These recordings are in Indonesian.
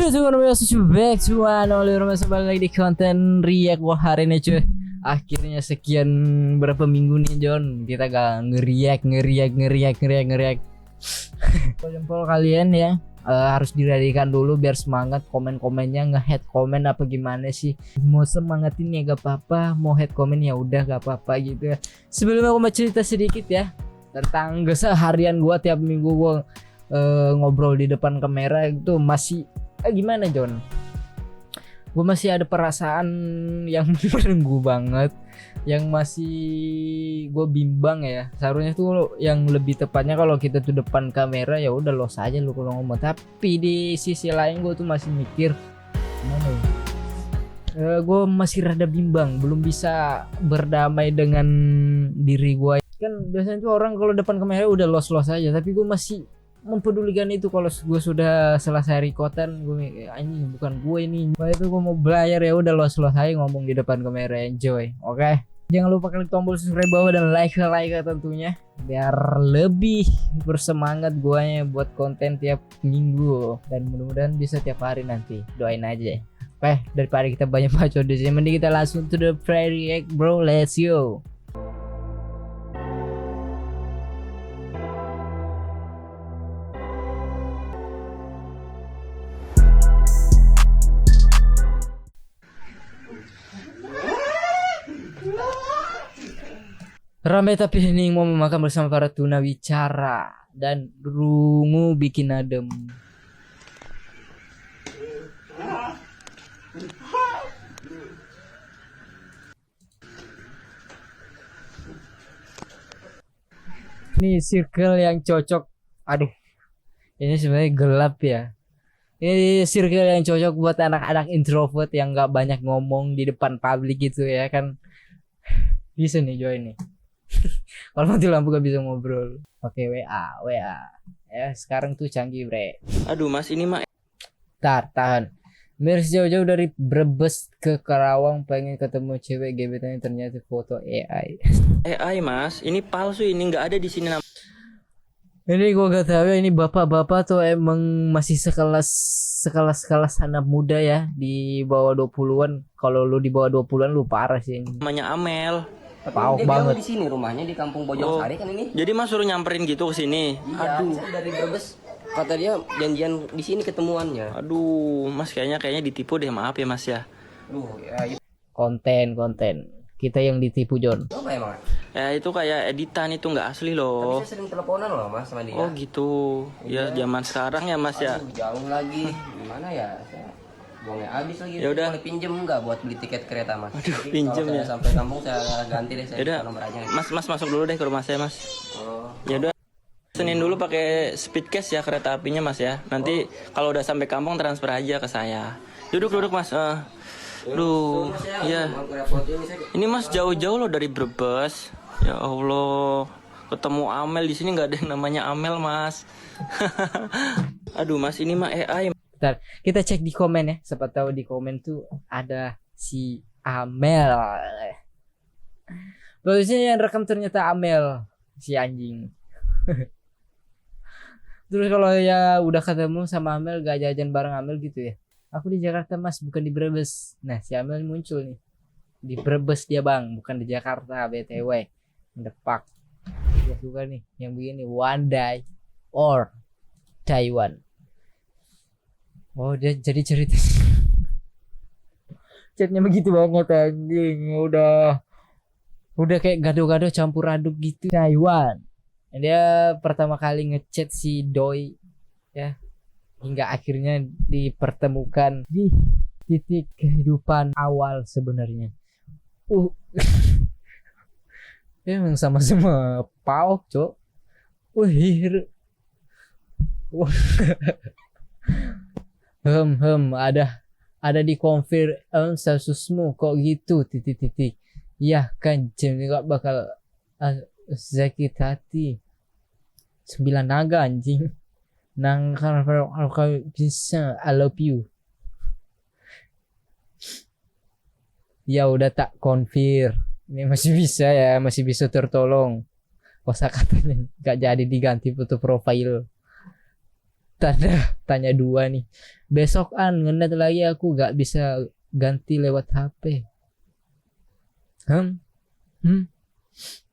Back to oleh rumah kembali lagi di konten react. Wah, hari ini cuy, akhirnya sekian berapa minggu nih John kita gak ngeriak. Jempol kalian ya, harus diradikan dulu biar semangat. Komen-komennya nge-head komen apa gimana sih, mau semangatin ya gak apa-apa, mau head komen ya udah gak apa-apa gitu ya. Sebelumnya aku mau cerita sedikit ya tentang keseharian gua tiap minggu gua ngobrol di depan kamera itu masih gimana John? Gue masih ada perasaan yang menunggu banget, yang masih gue bimbang ya. Seharusnya tuh yang lebih tepatnya kalau kita tuh depan kamera ya udah los aja lu kalau ngomong. Tapi di sisi lain gue tuh masih mikir gimana ya? Gue masih rada bimbang, belum bisa berdamai dengan diri gue. Kan biasanya tuh orang kalau depan kamera udah los aja, tapi gue masih mempedulikan itu. Kalau gue sudah selesai rekotan, gue anjing bukan gue ini, itu gue mau belajar ya udah los aja ngomong di depan kamera. Enjoy, oke? Jangan lupa klik tombol subscribe bawah dan like tentunya biar lebih bersemangat guanya buat konten tiap minggu, dan mudah-mudahan bisa tiap hari nanti. Doain aja. Oke, daripada kita banyak bacot di sini, mending kita langsung to the react bro. Let's go. Ramai tapi hening mau makan bersama para tunawicara dan rungu bikin adem. Ini circle yang cocok. Aduh, ini sebenarnya gelap ya. Ini circle yang cocok buat anak-anak introvert yang nggak banyak ngomong di depan publik gitu ya kan. Bisa nih join nih. Kalau mati lampu gak bisa ngobrol. Oke, WA. Ya sekarang tuh canggih bre. Aduh mas, ini mah Tahan. Mirs jauh-jauh dari Brebes ke Karawang pengen ketemu cewek gebetannya, ternyata foto AI. AI mas, ini palsu, ini nggak ada di sini. Ini gua gak tahu ya, ini bapak-bapak tuh emang masih sekelas anak muda ya, di bawah 20-an. Kalau lu di bawah 20-an lu parah sih ini. Namanya Amel. Pauk banget. Di sini rumahnya di Kampung Bojongsari kan ini. Jadi mas suruh nyamperin gitu ke sini. Iya, Aduh. saya dari Brebes. Kata dia janjian di sini ketemuannya. Aduh, mas kayaknya ditipu deh, maaf ya mas ya. Duh, ya itu Konten. Kita yang ditipu John. apa emang? Ya itu kayak editan, itu nggak asli Tapi loh. saya sering teleponan loh mas sama dia. Oh gitu. Ya zaman sekarang ya mas ya. Aduh, jauh lagi. Gimana ya? Saya uangnya habis lagi. Ya udah. Boleh pinjem nggak buat beli tiket kereta mas? Aduh, Jadi pinjem kalau ya. saya sampai kampung saya ganti deh, saya Ya udah. buka nomor aja. Mas masuk dulu deh ke rumah saya mas. Oh. Ya udah. Senin dulu pakai speedcast ya kereta apinya mas ya. Nanti kalau udah sampai kampung transfer aja ke saya. Duduk mas. Duh, ya. Ini mas jauh-jauh loh dari Brebes. Ya Allah, ketemu Amel di sini nggak ada yang namanya Amel mas. Aduh mas, ini mah AI. Bentar, kita cek di komen ya. Siapa tahu di komen tuh ada si Amel. Bagusnya yang rekam ternyata Amel, si anjing. Terus kalau ya udah ketemu sama Amel, gak jajan bareng Amel gitu ya. Aku di Jakarta mas, bukan di Brebes. Nah si Amel muncul nih di Brebes dia bang, bukan di Jakarta BTW. Mendepak. Dia suka nih yang begini, one day or Taiwan. Oh dia jadi cerita. Chatnya begitu banget anjing. Udah kayak gado-gado campur aduk gitu. Taiwan. Dia pertama kali ngechat si Doi ya, hingga akhirnya dipertemukan di titik kehidupan awal sebenarnya. Emang sama-sama pauk cok. Wih. Ada di konfir statusmu kok gitu titik. Ya kan jam gak bakal sakit hati. 9 naga anjing. Nang kalau bisa I love you. Ya udah tak konfir. Ini masih bisa ya, masih bisa tertolong. Kosakatanya gak jadi diganti foto profil. tanda tanya dua nih. Besokan ngenet lagi aku gak bisa ganti lewat HP.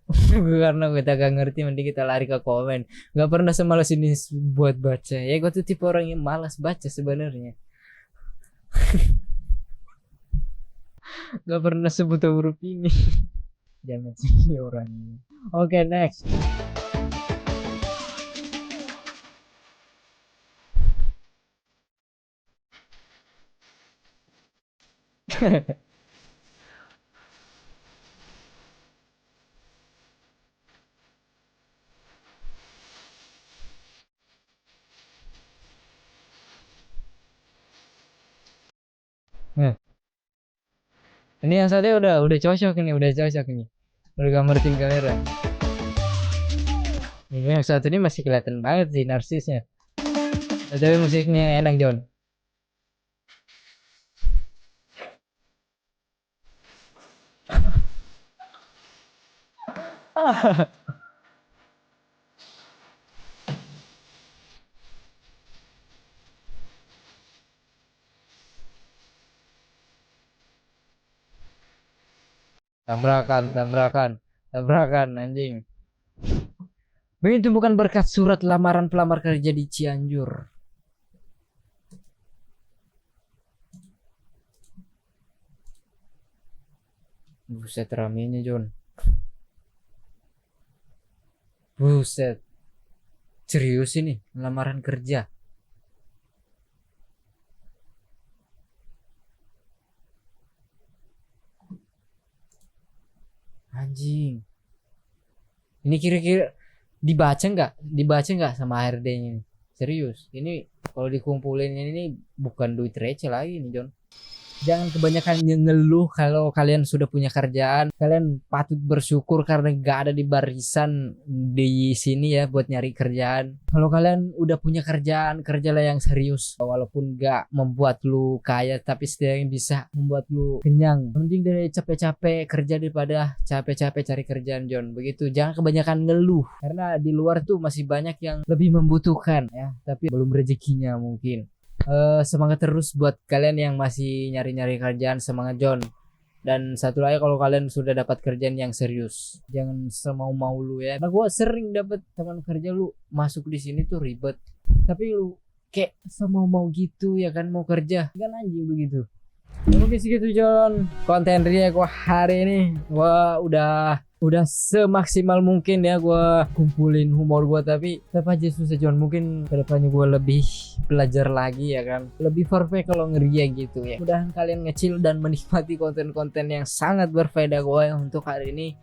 Karena kita gak ngerti, mending kita lari ke komen. Gak pernah semalas ini buat baca. Ya gue tuh tipe orang yang malas baca sebenarnya. Gak pernah sebut huruf ini. Jangan sih orang ini. Oke, next. Nah, ini yang satu udah cocok ini, udah cocok ini. Udah gambar kamera. Ini yang satu ini masih kelihatan banget sih narsisnya. Tapi musiknya enak, John. Tabrakan anjing. Begitu bukan berkat surat lamaran pelamar kerja di Cianjur. Buset ramenya, John. Buset. Serius ini lamaran kerja. Anjing. Ini kira-kira dibaca nggak sama HRD-nya ini? Serius. Ini kalau dikumpulin ini bukan duit receh lagi nih, John. Jangan kebanyakan ngeluh kalau kalian sudah punya kerjaan. Kalian patut bersyukur karena gak ada di barisan di sini ya buat nyari kerjaan. Kalau kalian udah punya kerjaan, kerjalah yang serius. Walaupun gak membuat lu kaya, tapi setidaknya bisa membuat lu kenyang. Mending dari capek-capek kerja daripada capek-capek cari kerjaan, John. Begitu, jangan kebanyakan ngeluh. Karena di luar tuh masih banyak yang lebih membutuhkan ya, tapi belum rezekinya mungkin. Semangat terus buat kalian yang masih nyari-nyari kerjaan, semangat, John. Dan satu lagi, kalau kalian sudah dapat kerjaan yang serius, jangan semau-mau lu ya. Nah, gue sering dapat teman kerja lu masuk di sini tuh ribet, tapi lu kayak semau-mau gitu ya kan, mau kerja kan anjing begitu. Ya, mungkin segitu, John, konten react gua hari ini. Gua udah semaksimal mungkin ya gua kumpulin humor gua, tapi tetap aja susah, John. Mungkin kedepannya gua lebih belajar lagi ya kan, lebih perfect kalau ngeria gitu ya. Mudahan kalian ngecil dan menikmati konten-konten yang sangat berfaedah gua untuk hari ini.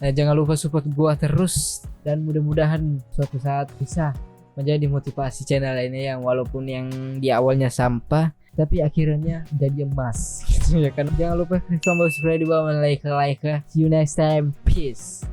Nah, jangan lupa support gua terus, dan mudah-mudahan suatu saat bisa menjadi motivasi channel ini yang walaupun yang di awalnya sampah tapi akhirnya jadi emas gitu ya kan. Jangan lupa klik tombol subscribe di bawah, like. See you next time, peace.